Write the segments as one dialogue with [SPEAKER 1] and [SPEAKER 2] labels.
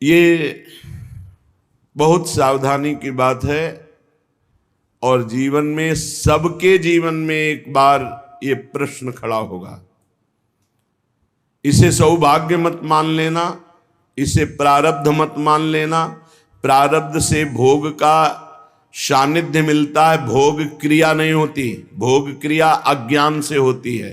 [SPEAKER 1] ये बहुत सावधानी की बात है और जीवन में, सबके जीवन में एक बार ये प्रश्न खड़ा होगा। इसे सौभाग्य मत मान लेना, इसे प्रारब्ध मत मान लेना। प्रारब्ध से भोग का सानिध्य मिलता है, भोग क्रिया नहीं होती। भोग क्रिया अज्ञान से होती है।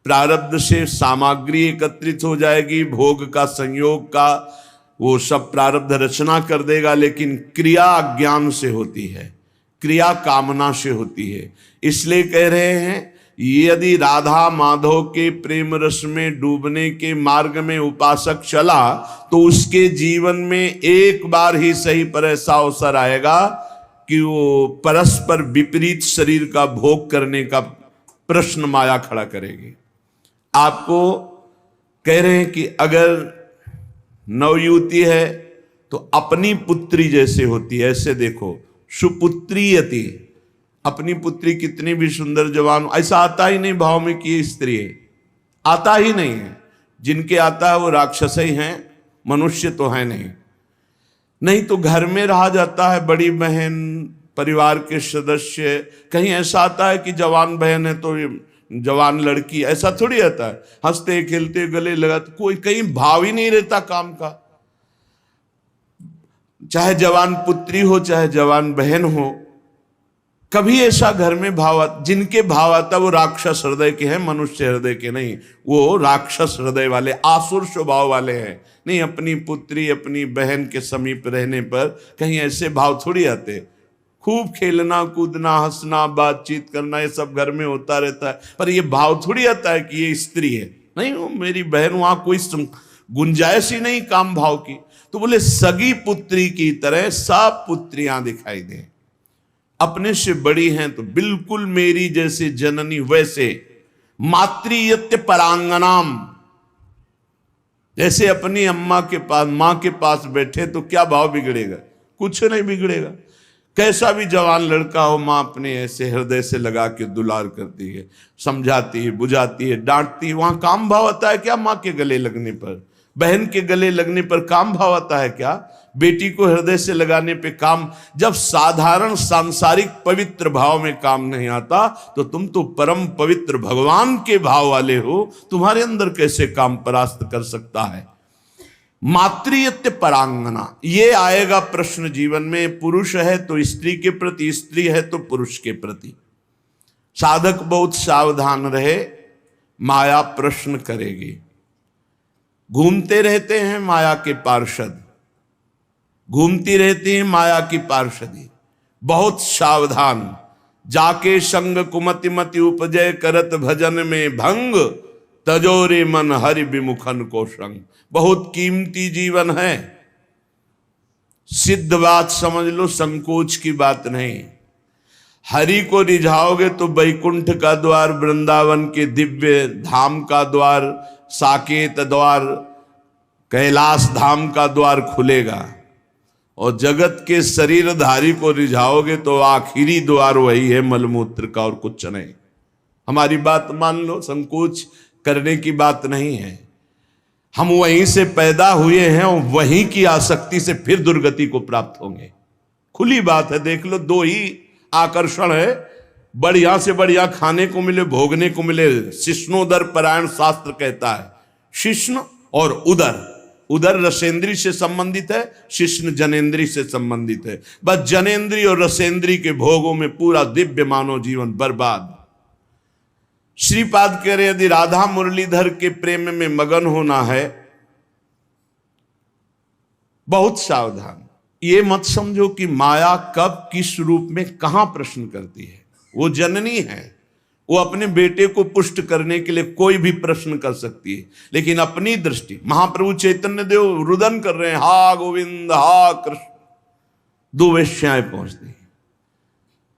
[SPEAKER 1] प्रारब्ध से सामग्री एकत्रित हो जाएगी, भोग का संयोग का वो सब प्रारब्ध रचना कर देगा, लेकिन क्रिया अज्ञान से होती है, क्रिया कामना से होती है। इसलिए कह रहे हैं यदि राधा माधव के प्रेम रस में डूबने के मार्ग में उपासक चला तो उसके जीवन में एक बार ही सही पर ऐसा अवसर आएगा कि वो परस्पर विपरीत शरीर का भोग करने का प्रश्न माया खड़ा करेगी। आपको कह रहे हैं कि अगर नवयुवती है तो अपनी पुत्री जैसे होती है, ऐसे देखो, सुपुत्रीयति, अपनी पुत्री कितनी भी सुंदर जवान, ऐसा आता ही नहीं भाव में कि ये स्त्री है, आता ही नहीं है। जिनके आता है वो राक्षस ही हैं, मनुष्य तो है नहीं। नहीं तो घर में रहा जाता है, बड़ी बहन, परिवार के सदस्य, कहीं ऐसा आता है कि जवान बहन है तो जवान लड़की, ऐसा थोड़ी आता है। हंसते खेलते गले लगाते, कोई कहीं भाव ही नहीं रहता काम का। चाहे जवान पुत्री हो चाहे जवान बहन हो, कभी ऐसा घर में भाव, जिनके भाव आता वो राक्षस हृदय के हैं, मनुष्य हृदय के नहीं। वो राक्षस हृदय वाले, आसुर स्वभाव वाले हैं। नहीं, अपनी पुत्री अपनी बहन के समीप रहने पर कहीं ऐसे भाव थोड़ी आते। खूब खेलना कूदना हंसना बातचीत करना ये सब घर में होता रहता है, पर ये भाव थोड़ी आता है कि ये स्त्री है। नहीं, वो मेरी बहन, वहां कोई गुंजाइश ही नहीं काम भाव की। तो बोले सगी पुत्री की तरह सब पुत्रियां दिखाई दें, अपने से बड़ी हैं तो बिल्कुल मेरी जैसे जननी वैसे। मातृयत्य परांगनाम, जैसे अपनी अम्मा के पास, मां के पास बैठे तो क्या भाव बिगड़ेगा? कुछ नहीं बिगड़ेगा। कैसा भी जवान लड़का हो, मां अपने ऐसे हृदय से लगा के दुलार करती है, समझाती है, बुझाती है, डांटती है। वहां काम भाव आता है क्या? मां के गले लगने पर, बहन के गले लगने पर काम भाव आता है क्या? बेटी को हृदय से लगाने पे काम। जब साधारण सांसारिक पवित्र भाव में काम नहीं आता तो तुम तो परम पवित्र भगवान के भाव वाले हो, तुम्हारे अंदर कैसे काम परास्त कर सकता है? मातृयत्य परांगना, ये आएगा प्रश्न जीवन में। पुरुष है तो स्त्री के प्रति, स्त्री है तो पुरुष के प्रति। साधक बहुत सावधान रहे, माया प्रश्न करेगी। घूमते रहते हैं माया के पार्षद, घूमती रहती है माया की पार्षदी। बहुत सावधान, जाके संग कुमति मति उपजय करत भजन में भंग, तजोरे मन हरि विमुखन को संग। बहुत कीमती जीवन है, सिद्ध बात समझ लो, संकोच की बात नहीं। हरि को रिझाओगे तो वैकुंठ का द्वार, वृंदावन के दिव्य धाम का द्वार, साकेत द्वार, कैलाश धाम का द्वार खुलेगा। और जगत के शरीरधारी को रिझाओगे तो आखिरी द्वार वही है, मलमूत्र का, और कुछ नहीं। हमारी बात मान लो, संकोच करने की बात नहीं है। हम वहीं से पैदा हुए हैं और वहीं की आसक्ति से फिर दुर्गति को प्राप्त होंगे। खुली बात है, देख लो, दो ही आकर्षण है, बढ़िया से बढ़िया खाने को मिले, भोगने को मिले। शिष्णोदर परायण शास्त्र कहता है, शिष्ण और उदर। उदर रसेंद्री से संबंधित है, शिष्ण जनेन्द्री से संबंधित है। बस जनेन्द्री और रसेंद्री के भोगों में पूरा दिव्य मानव जीवन बर्बाद। श्रीपाद कह रहे यदि राधा मुरलीधर के प्रेम में मगन होना है, बहुत सावधान। ये मत समझो कि माया कब किस रूप में कहां प्रश्न करती है। वो जननी है, वो अपने बेटे को पुष्ट करने के लिए कोई भी प्रश्न कर सकती है, लेकिन अपनी दृष्टि, महाप्रभु चैतन्य देव रुदन कर रहे हैं, हा गोविंद हा कृष्ण। दो वेश्याएं पहुंचती,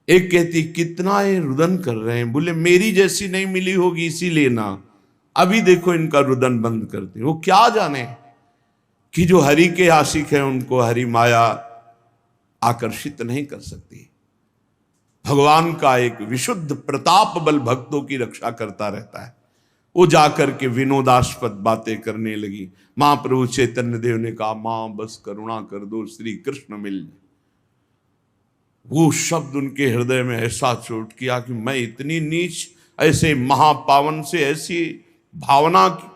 [SPEAKER 1] एक कहती कितना ये रुदन कर रहे हैं, बोले मेरी जैसी नहीं मिली होगी इसीलिए ना, अभी देखो इनका रुदन बंद करती। वो क्या जाने कि जो हरि के आशिक हैं उनको हरि माया आकर्षित नहीं कर सकती। भगवान का एक विशुद्ध प्रताप बल भक्तों की रक्षा करता रहता है। वो जाकर के विनोदास्पद बातें करने लगी। महाप्रभु चैतन्य देव ने कहा, मां बस करुणा कर दो, श्री कृष्ण मिल जाए। वो शब्द उनके हृदय में ऐसा चोट किया कि मैं इतनी नीच, ऐसे महापावन से ऐसी भावना की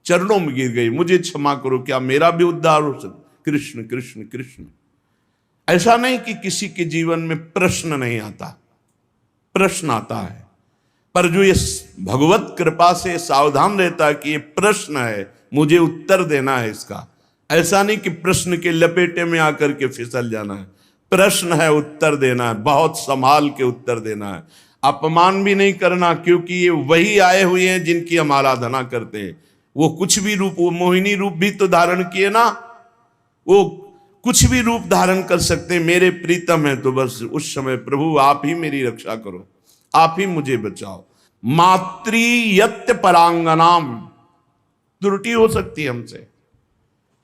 [SPEAKER 1] चरणों में गिर गई, मुझे क्षमा करो, क्या मेरा भी उद्धार हो सकता? कृष्ण कृष्ण कृष्ण। ऐसा नहीं कि किसी के जीवन में प्रश्न नहीं आता, प्रश्न आता है, पर जो ये भगवत कृपा से सावधान रहता है कि ये प्रश्न है, मुझे उत्तर देना है इसका। ऐसा नहीं कि प्रश्न के लपेटे में आकर के फिसल जाना है, प्रश्न है, उत्तर देना है, बहुत संभाल के उत्तर देना है। अपमान भी नहीं करना, क्योंकि ये वही आए हुए हैं जिनकी हम आराधना करते हैं। वो कुछ भी रूप, वो मोहिनी रूप भी तो धारण किए ना, वो कुछ भी रूप धारण कर सकते हैं। मेरे प्रीतम है तो बस उस समय प्रभु आप ही मेरी रक्षा करो, आप ही मुझे बचाओ। मातृयत्य परांगनाम, त्रुटि हो सकती है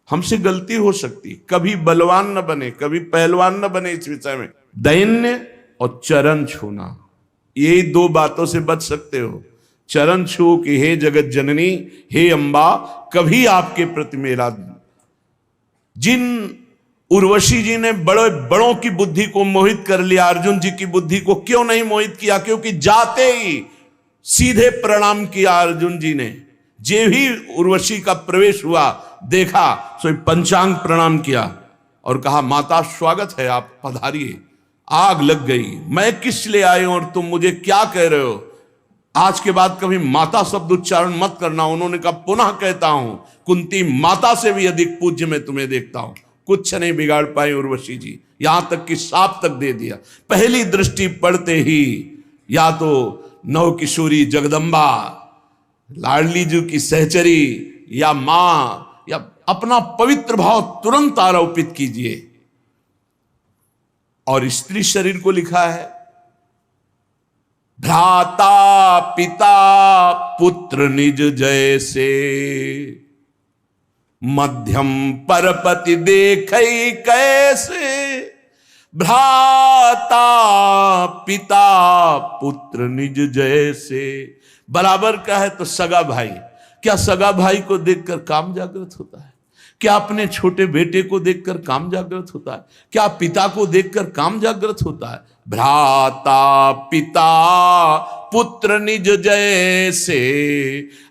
[SPEAKER 1] हमसे गलती हो सकती, कभी बलवान न बने, कभी पहलवान न बने इस विषय में। दैन्य और चरण छूना, यही दो बातों से बच सकते हो। चरण छू कि हे जगत जननी, हे अंबा, कभी आपके प्रति मेरा। जिन उर्वशी जी ने बड़े बड़ों की बुद्धि को मोहित कर लिया, अर्जुन जी की बुद्धि को क्यों नहीं मोहित किया? क्योंकि जाते ही सीधे प्रणाम किया अर्जुन जी ने। जे ही उर्वशी का प्रवेश हुआ, देखा सो पंचांग प्रणाम किया और कहा, माता स्वागत है, आप पधारिए। आग लग गई, मैं किस लिए आए और तुम मुझे क्या कह रहे हो? आज के बाद कभी माता शब्द उच्चारण मत करना। उन्होंने कहा, पुनः कहता हूं, कुंती माता से भी अधिक पूज्य मैं तुम्हें देखता हूं। कुछ नहीं बिगाड़ पाई उर्वशी जी, यहां तक कि साप तक दे दिया। पहली दृष्टि पड़ते ही या तो नव किशोरी जगदम्बा, लाडली जी की सहचरी, या मां, या अपना पवित्र भाव तुरंत आरोपित कीजिए। और स्त्री शरीर को लिखा है, भ्राता पिता पुत्र निज जैसे, मध्यम परपति देखै कैसे। भ्राता पिता पुत्र निज जैसे, बराबर का है तो सगा भाई। क्या सगा भाई को देखकर काम जागृत होता है? क्या अपने छोटे बेटे को देखकर काम जागृत होता है? क्या पिता को देखकर काम जागृत होता है? भ्राता पिता पुत्र निज जैसे।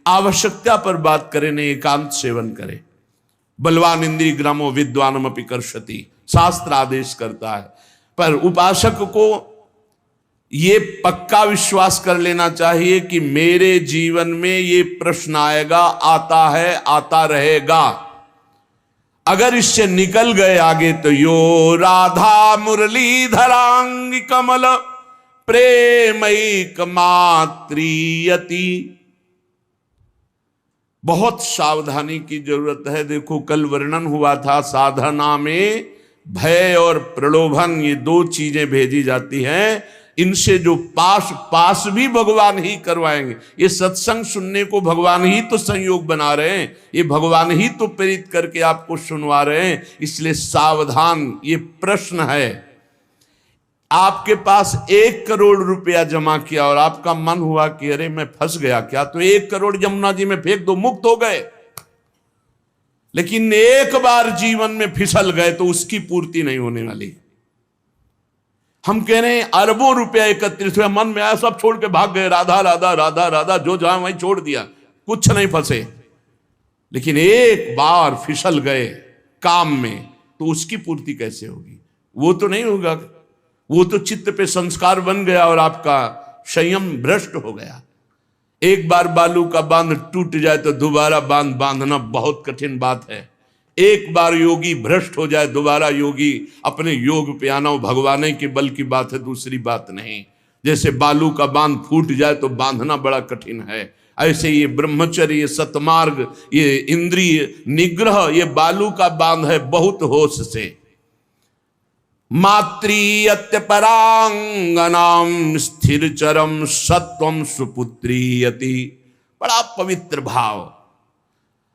[SPEAKER 1] आवश्यकता पर बात करें, नहीं एकांत सेवन करें। बलवान इंद्रिय ग्रामो विद्वानम अपि कर्षति, शास्त्र आदेश करता है। पर उपासक को ये पक्का विश्वास कर लेना चाहिए कि मेरे जीवन में ये प्रश्न आएगा, आता है, आता रहेगा। अगर इससे निकल गए आगे तो यो राधा मुरलीधरांग कमल प्रेमैक मात्रियति। बहुत सावधानी की जरूरत है। देखो, कल वर्णन हुआ था साधना में भय और प्रलोभन, ये दो चीजें भेजी जाती हैं। इनसे जो पास भी भगवान ही करवाएंगे। ये सत्संग सुनने को भगवान ही तो संयोग बना रहे हैं, ये भगवान ही तो प्रेरित करके आपको सुनवा रहे हैं। इसलिए सावधान। ये प्रश्न है, आपके पास 1 करोड़ रुपया जमा किया और आपका मन हुआ कि अरे मैं फंस गया क्या, तो 1 करोड़ यमुना जी में फेंक दो, मुक्त हो गए। लेकिन एक बार जीवन में फिसल गए तो उसकी पूर्ति नहीं होने वाली। हम कह रहे हैं अरबों रुपया एकत्रित हुआ, मन में आया सब छोड़ के भाग गए, राधा राधा राधा राधा, जो जहां वहीं छोड़ दिया, कुछ नहीं फंसे। लेकिन एक बार फिसल गए काम में तो उसकी पूर्ति कैसे होगी? वो तो नहीं होगा। वो तो चित्त पे संस्कार बन गया और आपका संयम भ्रष्ट हो गया। एक बार बालू का बांध टूट जाए तो दोबारा बांध बांधना बहुत कठिन बात है। एक बार योगी भ्रष्ट हो जाए, दोबारा योगी अपने योग पे आना भगवान के बल की बात है, दूसरी बात नहीं। जैसे बालू का बांध फूट जाए तो बांधना बड़ा कठिन है, ऐसे ये ब्रह्मचर्य, ये सतमार्ग, ये इंद्रिय निग्रह, ये बालू का बांध है, बहुत होश से। मातृयत्य परांगनाम स्थिर चरम सत्वम सुपुत्रीयति। बड़ा पवित्र भाव।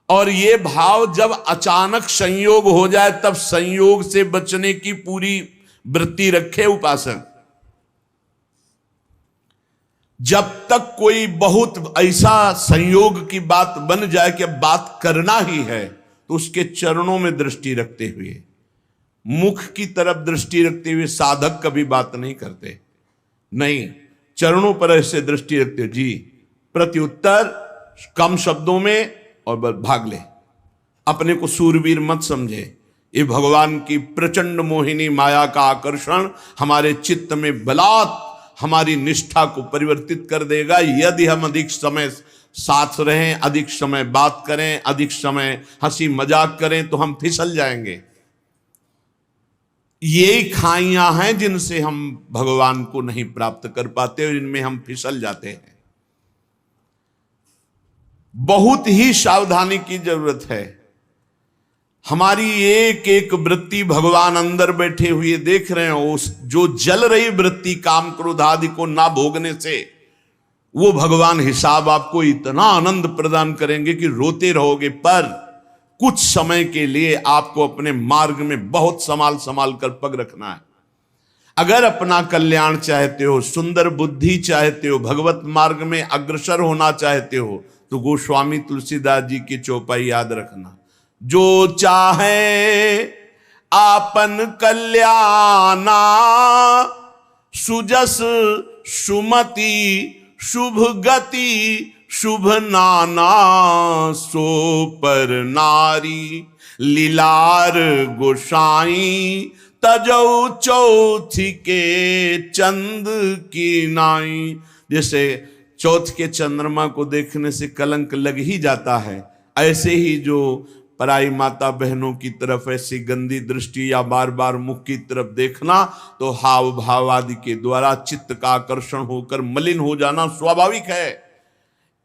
[SPEAKER 1] और ये भाव जब अचानक संयोग हो जाए तब संयोग से बचने की पूरी वृत्ति रखे उपासक। जब तक कोई बहुत ऐसा संयोग की बात बन जाए कि अब बात करना ही है, तो उसके चरणों में दृष्टि रखते हुए, मुख की तरफ दृष्टि रखते हुए साधक कभी बात नहीं करते। नहीं, चरणों पर ऐसे दृष्टि रखते, जी प्रत्युत्तर कम शब्दों में और भाग ले। अपने को सूरवीर मत समझे। ये भगवान की प्रचंड मोहिनी माया का आकर्षण हमारे चित्त में बलात् हमारी निष्ठा को परिवर्तित कर देगा, यदि हम अधिक समय साथ रहें, अधिक समय बात करें, अधिक समय हंसी मजाक करें, तो हम फिसल जाएंगे। ये खाइयां हैं जिनसे हम भगवान को नहीं प्राप्त कर पाते और इनमें हम फिसल जाते हैं। बहुत ही सावधानी की जरूरत है। हमारी एक एक वृत्ति भगवान अंदर बैठे हुए देख रहे हैं। उस जो जल रही वृत्ति काम क्रोध आदि को ना भोगने से, वो भगवान हिसाब आपको इतना आनंद प्रदान करेंगे कि रोते रहोगे। पर कुछ समय के लिए आपको अपने मार्ग में बहुत संभाल संभाल कर पग रखना है। अगर अपना कल्याण चाहते हो, सुंदर बुद्धि चाहते हो, भगवत मार्ग में अग्रसर होना चाहते हो, तो गोस्वामी तुलसीदास जी की चौपाई याद रखना। जो चाहे आपन कल्याणा, सुजस सुमति शुभ गति शुभ नाना, सो पर नारी लीलार गोसाई, तजौ चौथी के चंद की नाई। जैसे चौथ के चंद्रमा को देखने से कलंक लग ही जाता है, ऐसे ही जो पराई माता बहनों की तरफ ऐसी गंदी दृष्टि या बार बार मुख की तरफ देखना, तो हाव भाव आदि के द्वारा चित्त का आकर्षण होकर मलिन हो जाना स्वाभाविक है।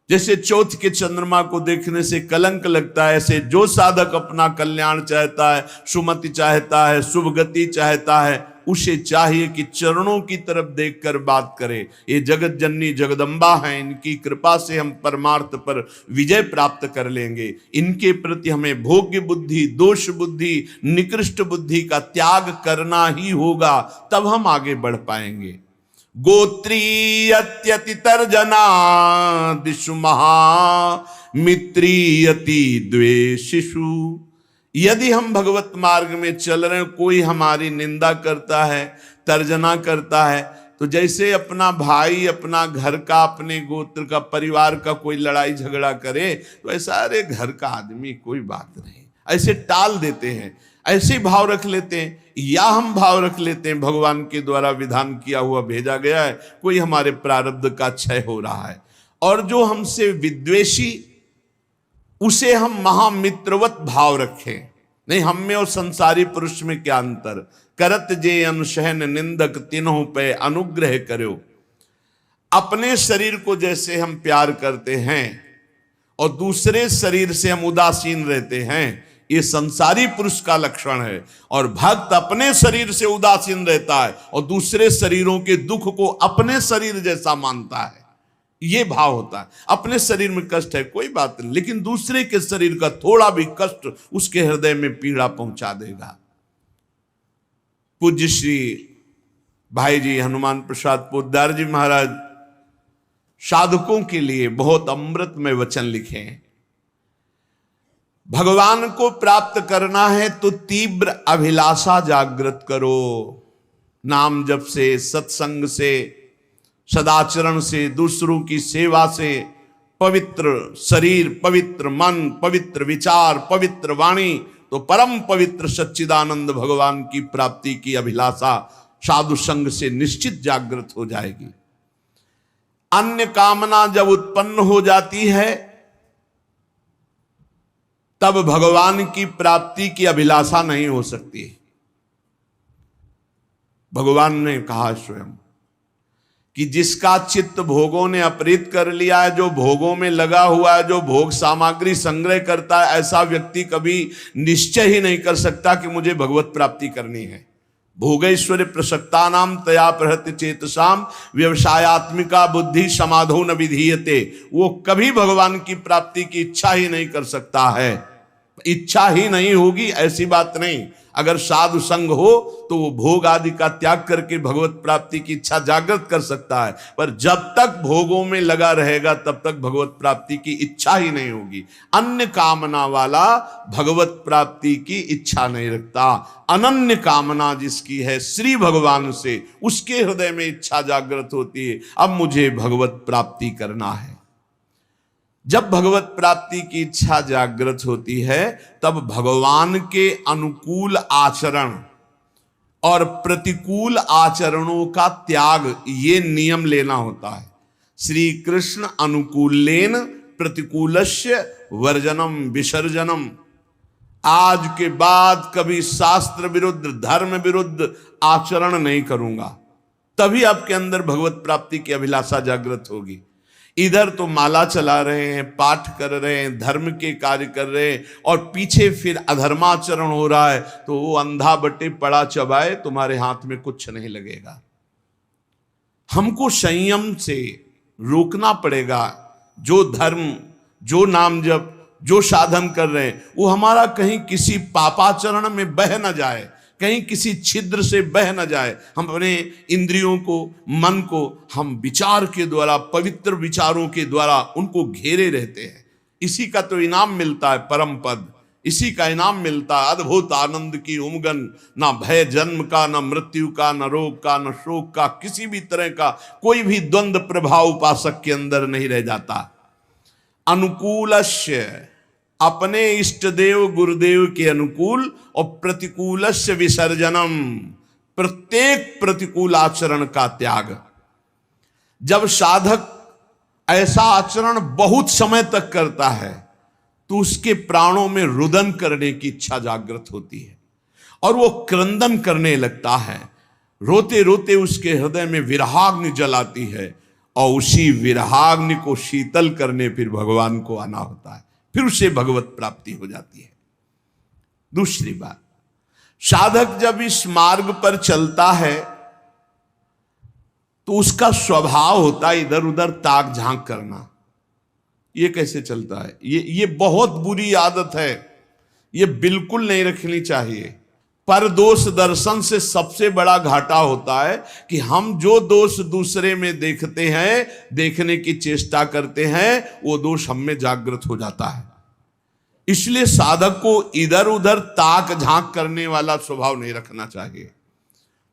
[SPEAKER 1] जैसे चौथ के चंद्रमा को देखने से कलंक लगता है, ऐसे जो साधक अपना कल्याण चाहता है, सुमति चाहता है, शुभ गति चाहता है, उसे चाहिए कि चरणों की तरफ देखकर बात करे। ये जगत जननी जगदम्बा है, इनकी कृपा से हम परमार्थ पर विजय प्राप्त कर लेंगे। इनके प्रति हमें भोग्य बुद्धि, दोष बुद्धि, निकृष्ट बुद्धि का त्याग करना ही होगा, तब हम आगे बढ़ पाएंगे। गोत्रीयत्यति तर्जना दिशु महा, मित्रीयति द्वेषिषु। यदि हम भगवत मार्ग में चल रहे हैं, कोई हमारी निंदा करता है, तर्जना करता है, तो जैसे अपना भाई, अपना घर का, अपने गोत्र का, परिवार का कोई लड़ाई झगड़ा करे, तो ऐसा अरे घर का आदमी कोई बात नहीं, ऐसे टाल देते हैं, ऐसे भाव रख लेते हैं। या हम भाव रख लेते हैं भगवान के द्वारा विधान किया हुआ भेजा गया है, कोई हमारे प्रारब्ध का क्षय हो रहा है, और जो हमसे विद्वेषी, उसे हम महामित्रवत भाव रखें। नहीं, हम में और संसारी पुरुष में क्या अंतर। करत जे अनुशहन निंदक तीनों पे अनुग्रह करो। अपने शरीर को जैसे हम प्यार करते हैं और दूसरे शरीर से हम उदासीन रहते हैं, ये संसारी पुरुष का लक्षण है। और भक्त अपने शरीर से उदासीन रहता है और दूसरे शरीरों के दुख को अपने शरीर जैसा मानता है। ये भाव होता है। अपने शरीर में कष्ट है कोई बात नहीं, लेकिन दूसरे के शरीर का थोड़ा भी कष्ट उसके हृदय में पीड़ा पहुंचा देगा। पूज्य श्री भाई जी हनुमान प्रसाद पोद्दार जी महाराज साधकों के लिए बहुत अमृतमय वचन लिखे हैं। भगवान को प्राप्त करना है तो तीव्र अभिलाषा जागृत करो। नाम जप से, सत्संग से, सदाचरण से, दूसरों की सेवा से, पवित्र शरीर, पवित्र मन, पवित्र विचार, पवित्र वाणी, तो परम पवित्र सच्चिदानंद भगवान की प्राप्ति की अभिलाषा साधु संग से निश्चित जागृत हो जाएगी। अन्य कामना जब उत्पन्न हो जाती है, तब भगवान की प्राप्ति की अभिलाषा नहीं हो सकती। भगवान ने कहा स्वयं कि जिसका चित्त भोगों ने अपहृत कर लिया है, जो भोगों में लगा हुआ है, जो भोग सामग्री संग्रह करता है, ऐसा व्यक्ति कभी निश्चय ही नहीं कर सकता कि मुझे भगवत प्राप्ति करनी है। भोगैश्वर्य प्रसक्ता नाम तया प्रहृत्य चेतसाम व्यवसायत्मिका बुद्धि समाधो न विधीयते। वो कभी भगवान की प्राप्ति की इच्छा ही नहीं कर सकता है। इच्छा ही नहीं होगी ऐसी बात नहीं। अगर साधु संग हो तो वो भोग आदि का त्याग करके भगवत प्राप्ति की इच्छा जागृत कर सकता है, पर जब तक भोगों में लगा रहेगा तब तक भगवत प्राप्ति की इच्छा ही नहीं होगी। अन्य कामना वाला भगवत प्राप्ति की इच्छा नहीं रखता। अनन्य कामना जिसकी है श्री भगवान से, उसके हृदय में इच्छा जागृत होती है, अब मुझे भगवत प्राप्ति करना है। जब भगवत प्राप्ति की इच्छा जागृत होती है तब भगवान के अनुकूल आचरण और प्रतिकूल आचरणों का त्याग, ये नियम लेना होता है। श्री कृष्ण अनुकूलेन प्रतिकूलस्य वर्जनम विसर्जनम। आज के बाद कभी शास्त्र विरुद्ध, धर्म विरुद्ध आचरण नहीं करूंगा, तभी आपके अंदर भगवत प्राप्ति की अभिलाषा जागृत होगी। इधर तो माला चला रहे हैं, पाठ कर रहे हैं, धर्म के कार्य कर रहे हैं, और पीछे फिर अधर्माचरण हो रहा है, तो वो अंधा बटे पड़ा चबाए, तुम्हारे हाथ में कुछ नहीं लगेगा। हमको संयम से रोकना पड़ेगा। जो धर्म, जो नाम जप, जो साधन कर रहे हैं, वो हमारा कहीं किसी पापाचरण में बह न जाए, कहीं किसी छिद्र से बह न जाए। हम अपने इंद्रियों को, मन को हम विचार के द्वारा, पवित्र विचारों के द्वारा उनको घेरे रहते हैं। इसी का तो इनाम मिलता है परम पद, इसी का इनाम मिलता है अद्भुत आनंद की उमगन। ना भय जन्म का, ना मृत्यु का, ना रोग का, ना शोक का, किसी भी तरह का कोई भी द्वंद्व प्रभाव उपासक के अंदर नहीं रह जाता। अनुकूलस्य, अपने इष्ट देव गुरुदेव के अनुकूल, और प्रतिकूलस्य विसर्जनम, प्रत्येक प्रतिकूल आचरण का त्याग। जब साधक ऐसा आचरण बहुत समय तक करता है तो उसके प्राणों में रुदन करने की इच्छा जागृत होती है और वो क्रंदन करने लगता है। रोते रोते उसके हृदय में विरहाग्नि जलाती है, और उसी विरहाग्नि को शीतल करने फिर भगवान को आना होता है, फिर उसे भगवत प्राप्ति हो जाती है। दूसरी बात, साधक जब इस मार्ग पर चलता है तो उसका स्वभाव होता है इधर उधर ताक झांक करना। ये कैसे चलता है? ये बहुत बुरी आदत है, ये बिल्कुल नहीं रखनी चाहिए। पर दोष दर्शन से सबसे बड़ा घाटा होता है कि हम जो दोष दूसरे में देखते हैं, देखने की चेष्टा करते हैं, वो दोष हम में जागृत हो जाता है। इसलिए साधक को इधर उधर ताक झांक करने वाला स्वभाव नहीं रखना चाहिए।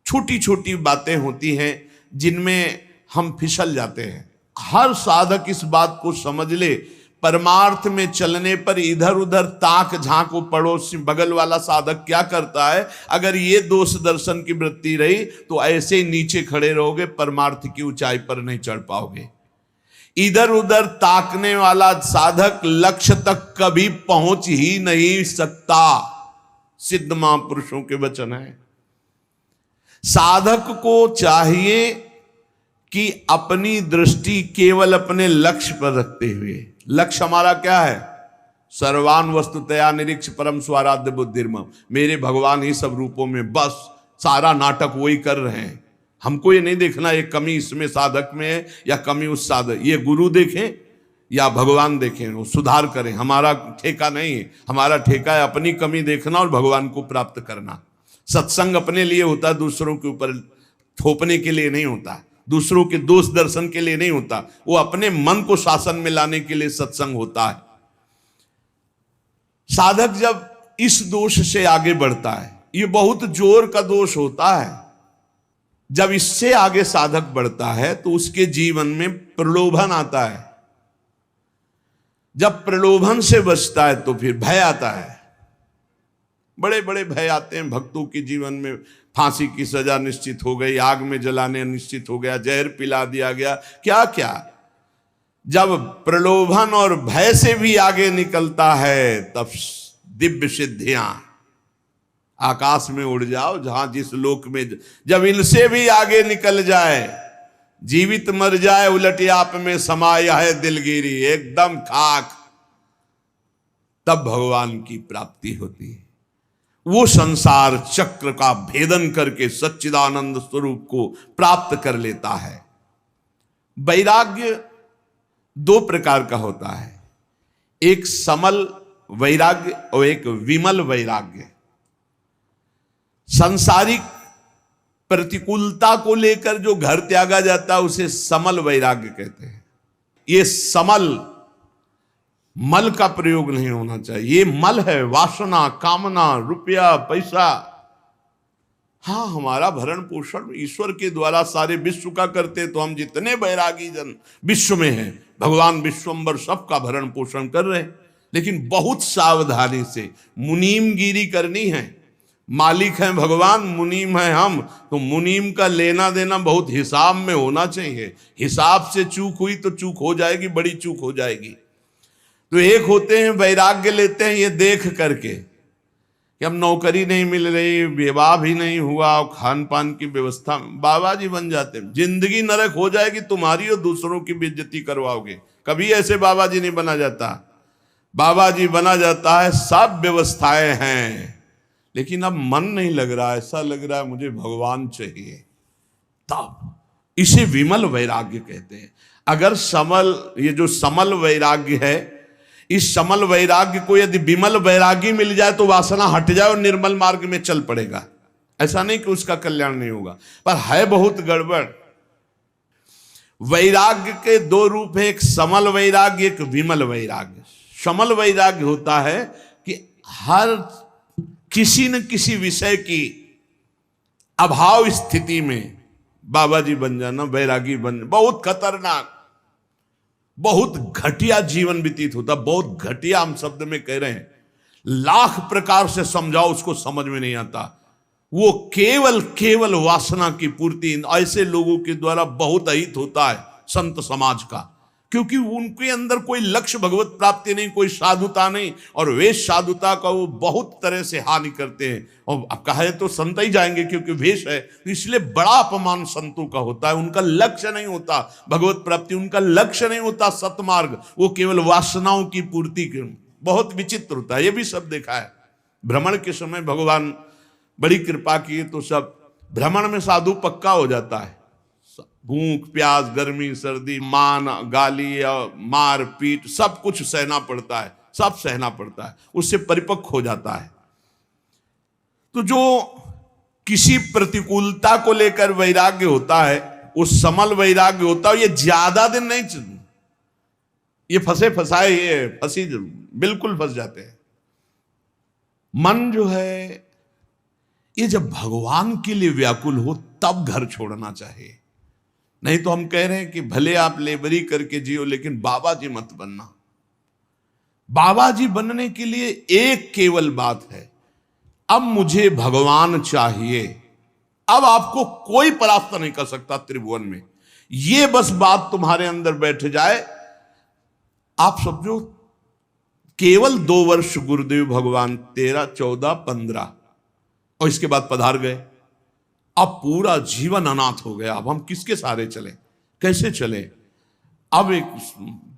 [SPEAKER 1] छोटी छोटी बातें होती हैं जिनमें हम फिसल जाते हैं। हर साधक इस बात को समझ ले, परमार्थ में चलने पर इधर उधर ताक झांक, वो पड़ोस बगल वाला साधक क्या करता है, अगर ये दोष दर्शन की वृत्ति रही तो ऐसे ही नीचे खड़े रहोगे, परमार्थ की ऊंचाई पर नहीं चढ़ पाओगे। इधर उधर ताकने वाला साधक लक्ष्य तक कभी पहुंच ही नहीं सकता। सिद्ध महापुरुषों के वचन है। साधक को चाहिए कि अपनी दृष्टि केवल अपने लक्ष्य पर रखते हुए, लक्ष्य हमारा क्या है? सर्वान वस्तुतया निरीक्ष परम स्वाराध्य बुद्धिर्मम, मेरे भगवान ही सब रूपों में, बस सारा नाटक वही कर रहे हैं। हमको ये नहीं देखना ये कमी इसमें साधक में है या कमी उस साधक, ये गुरु देखें या भगवान देखें, वो सुधार करें, हमारा ठेका नहीं है। हमारा ठेका है अपनी कमी देखना और भगवान को प्राप्त करना। सत्संग अपने लिए होता, दूसरों के ऊपर थोपने के लिए नहीं होता, दूसरों के दोष दर्शन के लिए नहीं होता, वो अपने मन को शासन में लाने के लिए सत्संग होता है। साधक जब इस दोष से आगे बढ़ता है, ये बहुत जोर का दोष होता है, जब इससे आगे साधक बढ़ता है तो उसके जीवन में प्रलोभन आता है। जब प्रलोभन से बचता है तो फिर भय आता है। बड़े बड़े भय आते हैं भक्तों के जीवन में। फांसी की सजा निश्चित हो गई, आग में जलाने निश्चित हो गया, जहर पिला दिया गया, क्या क्या। जब प्रलोभन और भय से भी आगे निकलता है तब दिव्य सिद्धियां, आकाश में उड़ जाओ जहां जिस लोक में, जब इनसे भी आगे निकल जाए, जीवित मर जाए उलट आप में समाया है दिलगिरी, एकदम खाक, तब भगवान की प्राप्ति होती है। वो संसार चक्र का भेदन करके सच्चिदानंद स्वरूप को प्राप्त कर लेता है। वैराग्य दो प्रकार का होता है, एक समल वैराग्य और एक विमल वैराग्य। सांसारिक प्रतिकूलता को लेकर जो घर त्यागा जाता है उसे समल वैराग्य कहते हैं। ये समल, मल का प्रयोग नहीं होना चाहिए। ये मल है वासना, कामना, रुपया, पैसा। हाँ, हमारा भरण पोषण ईश्वर के द्वारा सारे विश्व का करते, तो हम जितने बैरागी जन विश्व में हैं, भगवान विश्वम्बर सबका भरण पोषण कर रहे हैं। लेकिन बहुत सावधानी से मुनीमगिरी करनी है। मालिक हैं भगवान, मुनीम है हम, तो मुनीम का लेना देना बहुत हिसाब में होना चाहिए। हिसाब से चूक हुई तो चूक हो जाएगी, बड़ी चूक हो जाएगी। तो एक होते हैं वैराग्य लेते हैं ये देख करके कि अब नौकरी नहीं मिल रही, विवाह भी नहीं हुआ, खान पान की व्यवस्था, बाबा जी बन जाते हैं। जिंदगी नरक हो जाएगी तुम्हारी और दूसरों की बेइज्जती करवाओगे। कभी ऐसे बाबा जी नहीं बना जाता। बाबा जी बना जाता है, सब व्यवस्थाएं हैं, लेकिन अब मन नहीं लग रहा, ऐसा लग रहा है मुझे भगवान चाहिए। तब इसे विमल वैराग्य कहते हैं। अगर समल, ये जो समल वैराग्य है, इस समल वैराग्य को यदि विमल वैरागी मिल जाए तो वासना हट जाए और निर्मल मार्ग में चल पड़ेगा। ऐसा नहीं कि उसका कल्याण नहीं होगा, पर है बहुत गड़बड़। वैराग्य के दो रूप है, एक समल वैराग्य, एक विमल वैराग्य। समल वैराग्य होता है कि हर किसी न किसी विषय की अभाव स्थिति में बाबा जी बन जाना, वैरागी बन, बहुत खतरनाक, बहुत घटिया जीवन व्यतीत होता। बहुत घटिया हम शब्द में कह रहे हैं, लाख प्रकार से समझाओ उसको समझ में नहीं आता। वो केवल वासना की पूर्ति ऐसे लोगों के द्वारा बहुत अहित होता है संत समाज का, क्योंकि उनके अंदर कोई लक्ष्य भगवत प्राप्ति नहीं, कोई साधुता नहीं, और वेश साधुता का वो बहुत तरह से हानि करते हैं। और अब कहे तो संत ही जाएंगे क्योंकि वेश है, इसलिए बड़ा अपमान संतों का होता है। उनका लक्ष्य नहीं होता भगवत प्राप्ति, उनका लक्ष्य नहीं होता सतमार्ग, वो केवल वासनाओं की पूर्ति के। बहुत विचित्र होता है, ये भी सब देखा है। भ्रमण के समय भगवान बड़ी कृपा की तो सब भ्रमण में साधु पक्का हो जाता है। भूख प्यास, गर्मी सर्दी, मान गाली और मार पीट सब कुछ सहना पड़ता है, सब सहना पड़ता है, उससे परिपक्व हो जाता है। तो जो किसी प्रतिकूलता को लेकर वैराग्य होता है, वो समल वैराग्य होता है। ये ज्यादा दिन नहीं, ये फंसे फंसाए, ये फंसी बिल्कुल फंस जाते हैं। मन जो है ये जब भगवान के लिए व्याकुल हो तब घर छोड़ना चाहिए। नहीं तो हम कह रहे हैं कि भले आप लेबरी करके जियो, लेकिन बाबा जी मत बनना। बाबा जी बनने के लिए एक केवल बात है, अब मुझे भगवान चाहिए। अब आपको कोई परास्त नहीं कर सकता त्रिभुवन में। ये बस बात तुम्हारे अंदर बैठ जाए, आप समझो केवल 2 वर्ष गुरुदेव भगवान 13, 14, 15 और इसके बाद पधार गए। अब पूरा जीवन अनाथ हो गया। अब हम किसके सहारे चले, कैसे चले? अब एक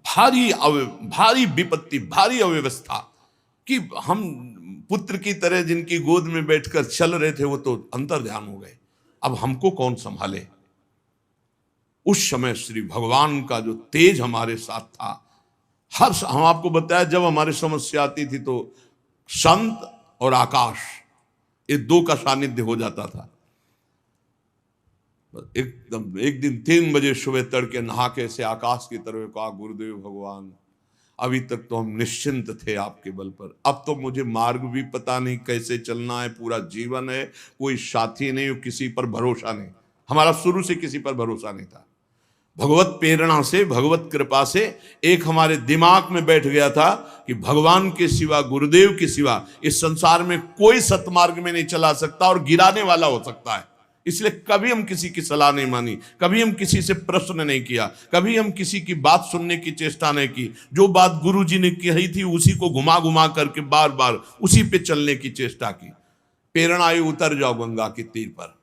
[SPEAKER 1] भारी विपत्ति, भारी अव्यवस्था कि हम पुत्र की तरह जिनकी गोद में बैठकर चल रहे थे वो तो अंतर्ध्यान हो गए। अब हमको कौन संभाले? उस समय श्री भगवान का जो तेज हमारे साथ था, हम आपको बताया जब हमारी समस्या आती थी तो संत और आकाश, ये 2 का सानिध्य हो जाता था। एकदम एक दिन 3 बजे सुबह तड़के नहा के से आकाश की तरफ कहा, गुरुदेव भगवान अभी तक तो हम निश्चिंत थे आपके बल पर, अब तो मुझे मार्ग भी पता नहीं कैसे चलना है, पूरा जीवन है, कोई साथी नहीं, किसी पर भरोसा नहीं। हमारा शुरू से किसी पर भरोसा नहीं था। भगवत प्रेरणा से, भगवत कृपा से एक हमारे दिमाग में बैठ गया था कि भगवान के सिवा, गुरुदेव के सिवा इस संसार में कोई सतमार्ग में नहीं चला सकता और गिराने वाला हो सकता है। इसलिए कभी हम किसी की सलाह नहीं मानी, कभी हम किसी से प्रश्न नहीं किया, कभी हम किसी की बात सुनने की चेष्टा नहीं की। जो बात गुरु जी ने कही थी उसी को घुमा घुमा करके बार बार उसी पे चलने की चेष्टा की। प्रेरणा आई, उतर जाओ गंगा के तीर पर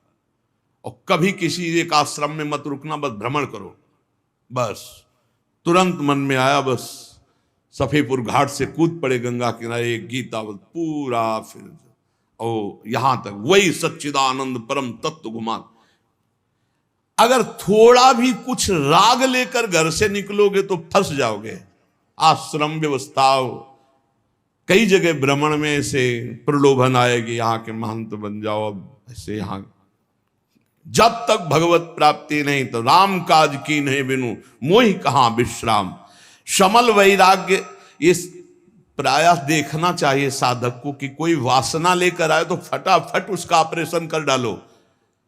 [SPEAKER 1] और कभी किसी एक आश्रम में मत रुकना, बस भ्रमण करो। बस तुरंत मन में आया, बस सफेपुर घाट से कूद पड़े गंगा किनारे, एक गीता पूरा फिर यहां तक वही सच्चिदानंद परम तत्व घुमा। अगर थोड़ा भी कुछ राग लेकर घर से निकलोगे तो फंस जाओगे। आश्रम व्यवस्था कई जगह भ्रमण में ऐसे प्रलोभन आएगी, यहाँ के महंत बन जाओ, अब ऐसे यहाँ। जब तक भगवत प्राप्ति नहीं तो राम काज की नहीं बिनु मोहि कहाँ विश्राम। शमल वैराग्य, इस प्रायः देखना चाहिए साधक को कि कोई वासना लेकर आए तो फटाफट उसका ऑपरेशन कर डालो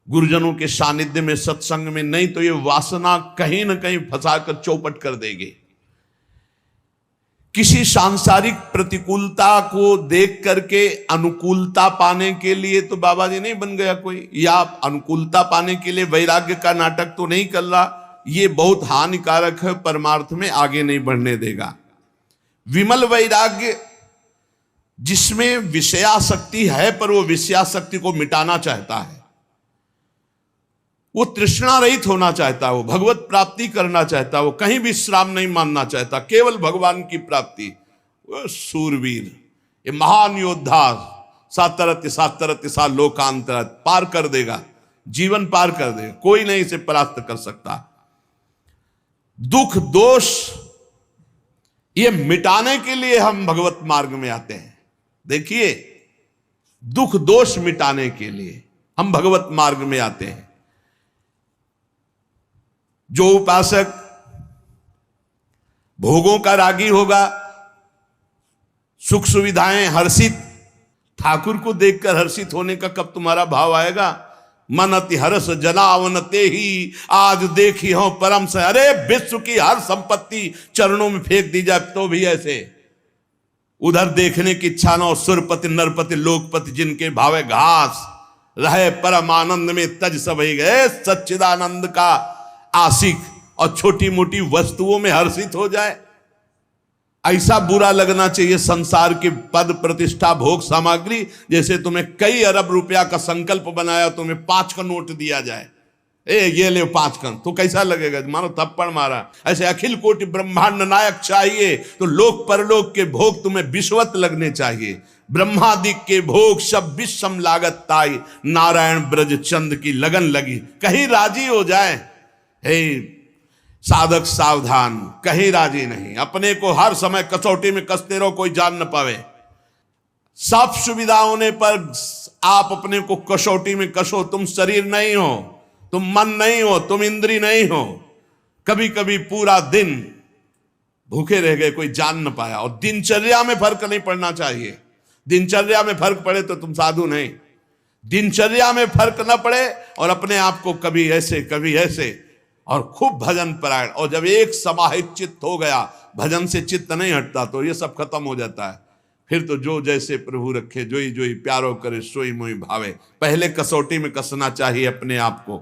[SPEAKER 1] गुरुजनों के सानिध्य में, सत्संग में, नहीं तो ये वासना कहीं ना कहीं फंसाकर चौपट कर देगी। किसी सांसारिक प्रतिकूलता को देख करके अनुकूलता पाने के लिए तो बाबा जी नहीं बन गया कोई, या अनुकूलता पाने के लिए वैराग्य का नाटक तो नहीं कर रहा। ये बहुत हानिकारक है, परमार्थ में आगे नहीं बढ़ने देगा। विमल वैराग्य जिसमें विषयासक्ति है पर वो विषयासक्ति को मिटाना चाहता है, वो तृष्णा रहित होना चाहता है, वो भगवत प्राप्ति करना चाहता है, वो कहीं विश्राम नहीं मानना चाहता, केवल भगवान की प्राप्ति। वो सूरवीर, ये महान योद्धा सातरत सा लोकांतरत पार कर देगा, जीवन पार कर देगा, कोई नहीं इसे परास्त कर सकता। दुख दोष ये मिटाने के लिए हम भगवत मार्ग में आते हैं। देखिए, दुख दोष मिटाने के लिए हम भगवत मार्ग में आते हैं। जो उपासक भोगों का रागी होगा, सुख सुविधाएं हर्षित, ठाकुर को देखकर हर्षित होने का कब तुम्हारा भाव आएगा? मन अति हर्ष जनावनते ही आज देखी हो परम से। अरे विश्व की हर संपत्ति चरणों में फेंक दी जाए तो भी ऐसे, उधर देखने की इच्छा न हो। सुरपति नरपति लोकपति जिनके भावे घास रहे, परम आनंद में तज सब ही गए। सच्चिदानंद का आशिक और छोटी मोटी वस्तुओं में हर्षित हो जाए, ऐसा बुरा लगना चाहिए संसार के पद प्रतिष्ठा भोग सामग्री। जैसे तुम्हें कई अरब रुपया का संकल्प बनाया, तुम्हें 5 का नोट दिया जाए, ये ले 5 का, तो कैसा लगेगा? मानो थप्पड़ मारा। ऐसे अखिल कोटि ब्रह्मांड नायक चाहिए तो लोक परलोक के भोग तुम्हें विश्वत लगने चाहिए। ब्रह्मादि के भोग सब विषम लागत ताई, नारायण ब्रज चंद की लगन लगी। कहीं राजी हो जाए, हे साधक सावधान, कहीं राजी नहीं। अपने को हर समय कसौटी में कसते रहो, कोई जान न पावे। सब सुविधा होने पर आप अपने को कसौटी में कसो। तुम शरीर नहीं हो, तुम मन नहीं हो, तुम इंद्री नहीं हो। कभी कभी पूरा दिन भूखे रह गए, कोई जान न पाया। और दिनचर्या में फर्क नहीं पड़ना चाहिए। दिनचर्या में फर्क पड़े तो तुम साधु नहीं। दिनचर्या में फर्क न पड़े और अपने आप को कभी ऐसे कभी ऐसे, और खूब भजन परायण। और जब एक समाहित चित्त हो गया, भजन से चित्त नहीं हटता, तो ये सब खत्म हो जाता है। फिर तो जो जैसे प्रभु रखे, जोई जोई प्यारो करे सोई मोई भावे। पहले कसौटी में कसना चाहिए अपने आप को।